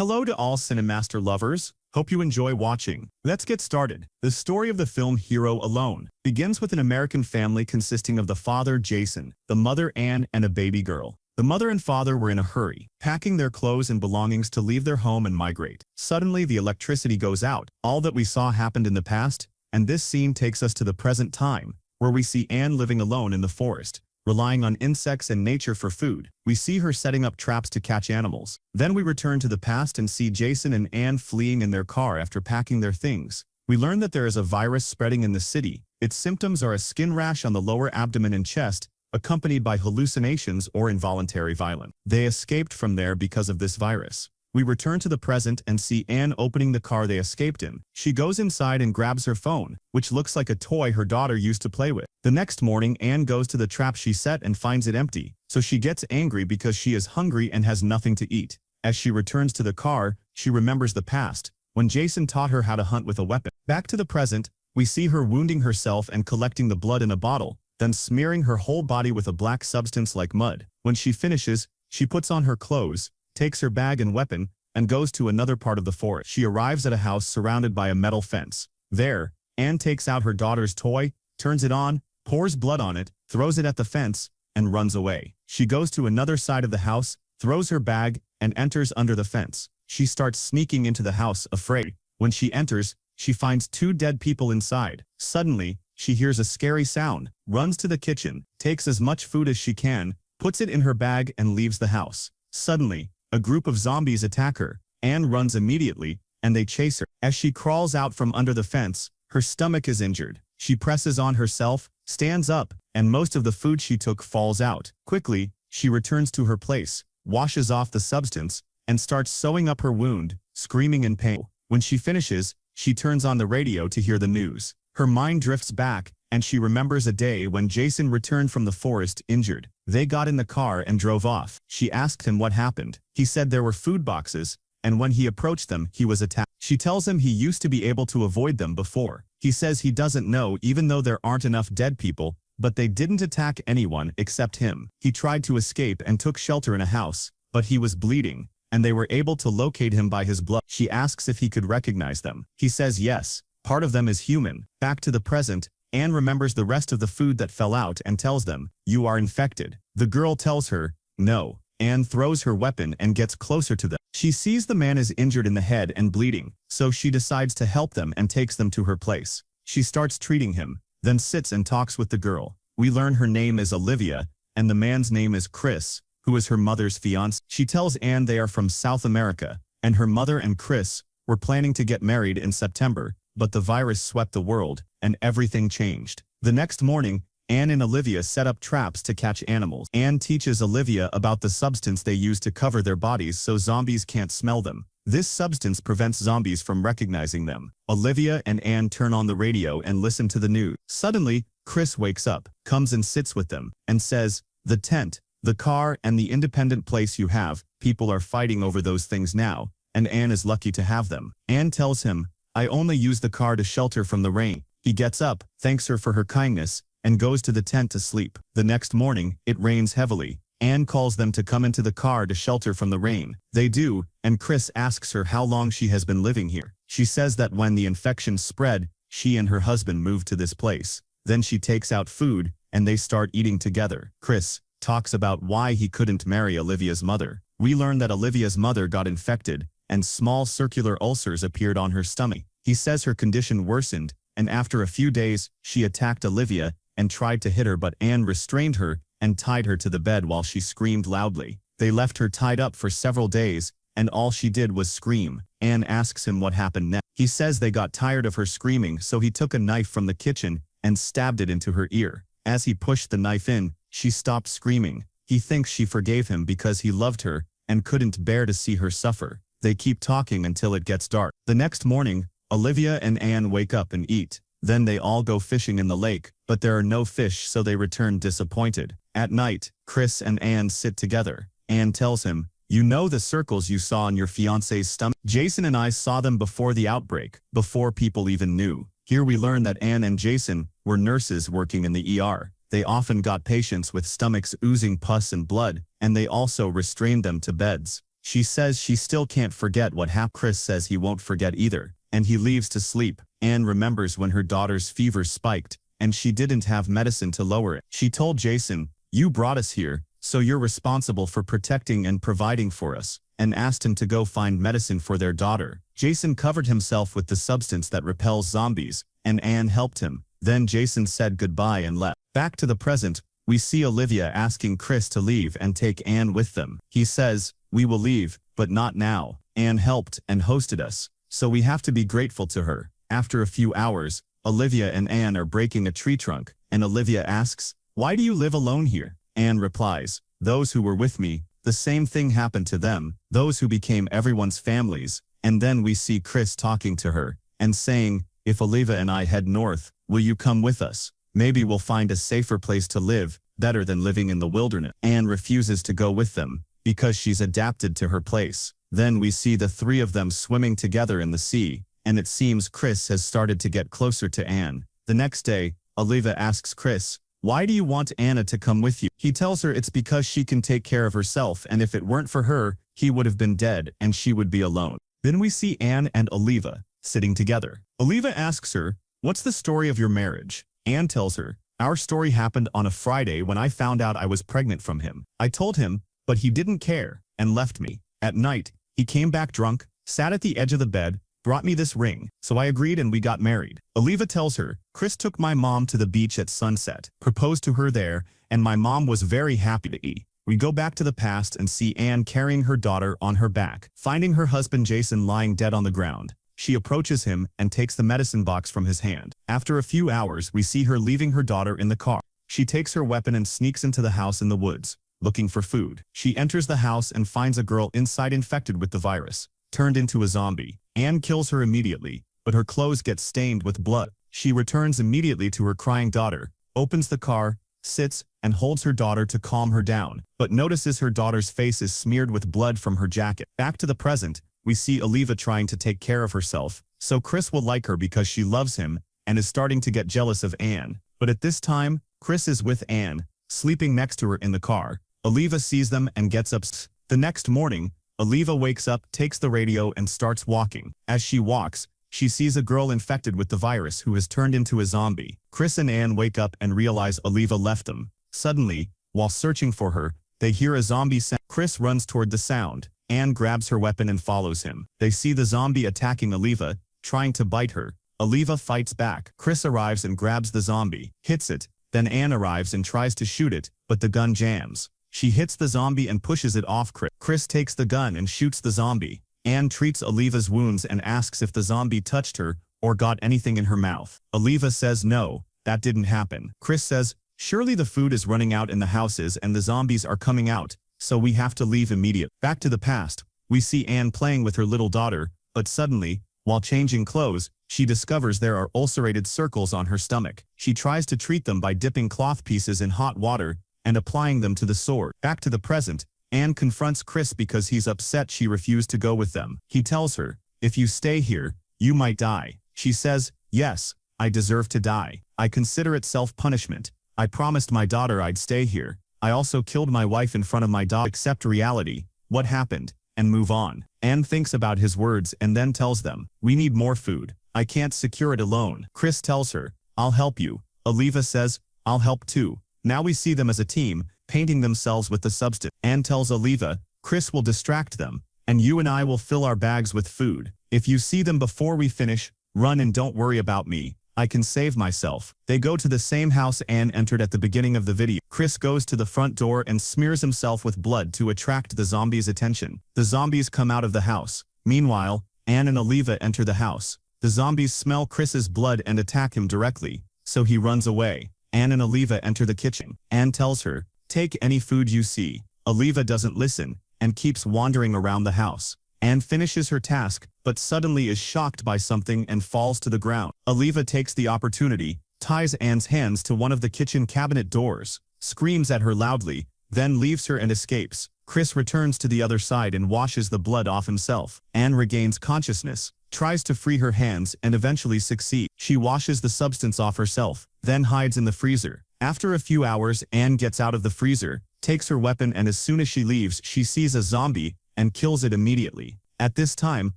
Hello to all CineMaster lovers. Hope you enjoy watching. Let's get started. The story of the film Hero Alone begins with an American family consisting of the father, Jason, the mother, Anne, and a baby girl. The mother and father were in a hurry, packing their clothes and belongings to leave their home and migrate. Suddenly, the electricity goes out. All that we saw happened in the past, and this scene takes us to the present time, where we see Anne living alone in the forest, relying on insects and nature for food. We see her setting up traps to catch animals. Then we return to the past and see Jason and Anne fleeing in their car after packing their things. We learn that there is a virus spreading in the city. Its symptoms are a skin rash on the lower abdomen and chest, accompanied by hallucinations or involuntary violence. They escaped from there because of this virus. We return to the present and see Anne opening the car they escaped in. She goes inside and grabs her phone, which looks like a toy her daughter used to play with. The next morning, Anne goes to the trap she set and finds it empty, so she gets angry because she is hungry and has nothing to eat. As she returns to the car, she remembers the past, when Jason taught her how to hunt with a weapon. Back to the present, we see her wounding herself and collecting the blood in a bottle, then smearing her whole body with a black substance like mud. When she finishes, she puts on her clothes, takes her bag and weapon, and goes to another part of the forest. She arrives at a house surrounded by a metal fence. There, Anne takes out her daughter's toy, turns it on, pours blood on it, throws it at the fence, and runs away. She goes to another side of the house, throws her bag, and enters under the fence. She starts sneaking into the house, afraid. When she enters, she finds two dead people inside. Suddenly, she hears a scary sound, runs to the kitchen, takes as much food as she can, puts it in her bag, and leaves the house. Suddenly, a group of zombies attack her. Anne runs immediately, and they chase her. As she crawls out from under the fence, her stomach is injured. She presses on herself, stands up, and most of the food she took falls out. Quickly, she returns to her place, washes off the substance, and starts sewing up her wound, screaming in pain. When she finishes, she turns on the radio to hear the news. Her mind drifts back, and she remembers a day when Jason returned from the forest injured. They got in the car and drove off. She asked him what happened. He said there were food boxes, and when he approached them, he was attacked. She tells him he used to be able to avoid them before. He says he doesn't know, even though there aren't enough dead people, but they didn't attack anyone except him. He tried to escape and took shelter in a house, but he was bleeding, and they were able to locate him by his blood. She asks if he could recognize them. He says yes, part of them is human. Back to the present, Anne remembers the rest of the food that fell out and tells them, "You are infected." The girl tells her, "No." Anne throws her weapon and gets closer to them. She sees the man is injured in the head and bleeding, so she decides to help them and takes them to her place. She starts treating him, then sits and talks with the girl. We learn her name is Olivia, and the man's name is Chris, who is her mother's fiancé. She tells Anne they are from South America, and her mother and Chris were planning to get married in September, but the virus swept the world, and everything changed. The next morning, Anne and Olivia set up traps to catch animals. Anne teaches Olivia about the substance they use to cover their bodies so zombies can't smell them. This substance prevents zombies from recognizing them. Olivia and Anne turn on the radio and listen to the news. Suddenly, Chris wakes up, comes and sits with them, and says, "The tent, the car, and the independent place you have, people are fighting over those things now, and Anne is lucky to have them." Anne tells him, "I only use the car to shelter from the rain." He gets up, thanks her for her kindness, and goes to the tent to sleep. The next morning, it rains heavily. Anne calls them to come into the car to shelter from the rain. They do, and Chris asks her how long she has been living here. She says that when the infection spread, she and her husband moved to this place. Then she takes out food, and they start eating together. Chris talks about why he couldn't marry Olivia's mother. We learn that Olivia's mother got infected, and small circular ulcers appeared on her stomach. He says her condition worsened, and after a few days, she attacked Olivia and tried to hit her, but Anne restrained her and tied her to the bed while she screamed loudly. They left her tied up for several days, and all she did was scream. Anne asks him what happened next. He says they got tired of her screaming, so he took a knife from the kitchen and stabbed it into her ear. As he pushed the knife in, she stopped screaming. He thinks she forgave him because he loved her and couldn't bear to see her suffer. They keep talking until it gets dark. The next morning, Olivia and Anne wake up and eat. Then they all go fishing in the lake, but there are no fish, so they return disappointed. At night, Chris and Anne sit together. Anne tells him, "You know the circles you saw on your fiancé's stomach? Jason and I saw them before the outbreak, before people even knew." Here we learn that Anne and Jason were nurses working in the ER. They often got patients with stomachs oozing pus and blood, and they also restrained them to beds. She says she still can't forget what happened. Chris says he won't forget either, and he leaves to sleep. Anne remembers when her daughter's fever spiked, and she didn't have medicine to lower it. She told Jason, "You brought us here, so you're responsible for protecting and providing for us," and asked him to go find medicine for their daughter. Jason covered himself with the substance that repels zombies, and Anne helped him. Then Jason said goodbye and left. Back to the present, we see Olivia asking Chris to leave and take Anne with them. He says, "We will leave, but not now. Anne helped and hosted us, so we have to be grateful to her." After a few hours, Olivia and Anne are breaking a tree trunk, and Olivia asks, "Why do you live alone here?" Anne replies, "Those who were with me, the same thing happened to them, those who became everyone's families." And then we see Chris talking to her, and saying, "If Olivia and I head north, will you come with us? Maybe we'll find a safer place to live, better than living in the wilderness." Anne refuses to go with them, because she's adapted to her place. Then we see the three of them swimming together in the sea, and it seems Chris has started to get closer to Anne. The next day, Olivia asks Chris, "Why do you want Anna to come with you?" He tells her it's because she can take care of herself, and if it weren't for her, he would have been dead and she would be alone. Then we see Anne and Olivia sitting together. Olivia asks her, "What's the story of your marriage?" Anne tells her, "Our story happened on a Friday when I found out I was pregnant from him. I told him, but he didn't care, and left me. At night, he came back drunk, sat at the edge of the bed, brought me this ring, so I agreed and we got married." Olivia tells her, "Chris took my mom to the beach at sunset, proposed to her there, and my mom was very happy to eat." We go back to the past and see Anne carrying her daughter on her back, finding her husband Jason lying dead on the ground. She approaches him and takes the medicine box from his hand. After a few hours, we see her leaving her daughter in the car. She takes her weapon and sneaks into the house in the woods, looking for food. She enters the house and finds a girl inside infected with the virus, turned into a zombie. Anne kills her immediately, but her clothes get stained with blood. She returns immediately to her crying daughter, opens the car, sits, and holds her daughter to calm her down, but notices her daughter's face is smeared with blood from her jacket. Back to the present, we see Olivia trying to take care of herself, so Chris will like her because she loves him, and is starting to get jealous of Anne. But at this time, Chris is with Anne, sleeping next to her in the car. Olivia sees them and gets upset. The next morning, Olivia wakes up, takes the radio, and starts walking. As she walks, she sees a girl infected with the virus who has turned into a zombie. Chris and Anne wake up and realize Olivia left them. Suddenly, while searching for her, they hear a zombie sound. Chris runs toward the sound. Anne grabs her weapon and follows him. They see the zombie attacking Olivia, trying to bite her. Olivia fights back. Chris arrives and grabs the zombie, hits it. Then Anne arrives and tries to shoot it, but the gun jams. She hits the zombie and pushes it off Chris. Chris takes the gun and shoots the zombie. Anne treats Olivia's wounds and asks if the zombie touched her or got anything in her mouth. Olivia says no, that didn't happen. Chris says, "Surely the food is running out in the houses and the zombies are coming out, so we have to leave immediately." Back to the past, we see Anne playing with her little daughter, but suddenly, while changing clothes, she discovers there are ulcerated circles on her stomach. She tries to treat them by dipping cloth pieces in hot water and applying them to the sore. Back to the present, Anne confronts Chris because he's upset she refused to go with them. He tells her, "If you stay here, you might die." She says, "Yes, I deserve to die. I consider it self-punishment. I promised my daughter I'd stay here. I also killed my wife in front of my daughter. Accept reality, what happened, and move on." Anne thinks about his words and then tells them, "We need more food. I can't secure it alone." Chris tells her, "I'll help you." Olivia says, "I'll help too." Now we see them as a team, painting themselves with the substance. Anne tells Olivia, "Chris will distract them, and you and I will fill our bags with food. If you see them before we finish, run and don't worry about me. I can save myself." They go to the same house Anne entered at the beginning of the video. Chris goes to the front door and smears himself with blood to attract the zombies' attention. The zombies come out of the house. Meanwhile, Anne and Olivia enter the house. The zombies smell Chris's blood and attack him directly, so he runs away. Anne and Olivia enter the kitchen. Anne tells her, "Take any food you see." Olivia doesn't listen, and keeps wandering around the house. Anne finishes her task, but suddenly is shocked by something and falls to the ground. Olivia takes the opportunity, ties Anne's hands to one of the kitchen cabinet doors, screams at her loudly, then leaves her and escapes. Chris returns to the other side and washes the blood off himself. Anne regains consciousness, tries to free her hands and eventually succeeds. She washes the substance off herself, then hides in the freezer. After a few hours, Anne gets out of the freezer, takes her weapon, and as soon as she leaves, she sees a zombie and kills it immediately. At this time,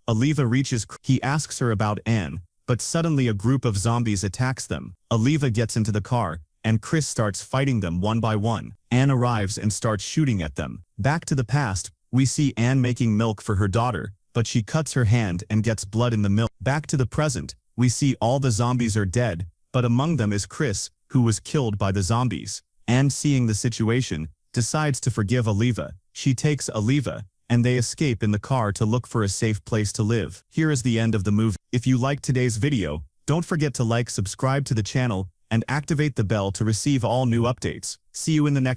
Oliva reaches. He asks her about Anne, but suddenly a group of zombies attacks them. Oliva gets into the car, and Chris starts fighting them one by one. Anne arrives and starts shooting at them. Back to the past, we see Anne making milk for her daughter, but she cuts her hand and gets blood in the milk. Back to the present, we see all the zombies are dead, but among them is Chris, who was killed by the zombies. Anne, seeing the situation, decides to forgive Oliva. She takes Oliva, and they escape in the car to look for a safe place to live. Here is the end of the movie. If you liked today's video, don't forget to like, subscribe to the channel, and activate the bell to receive all new updates. See you in the next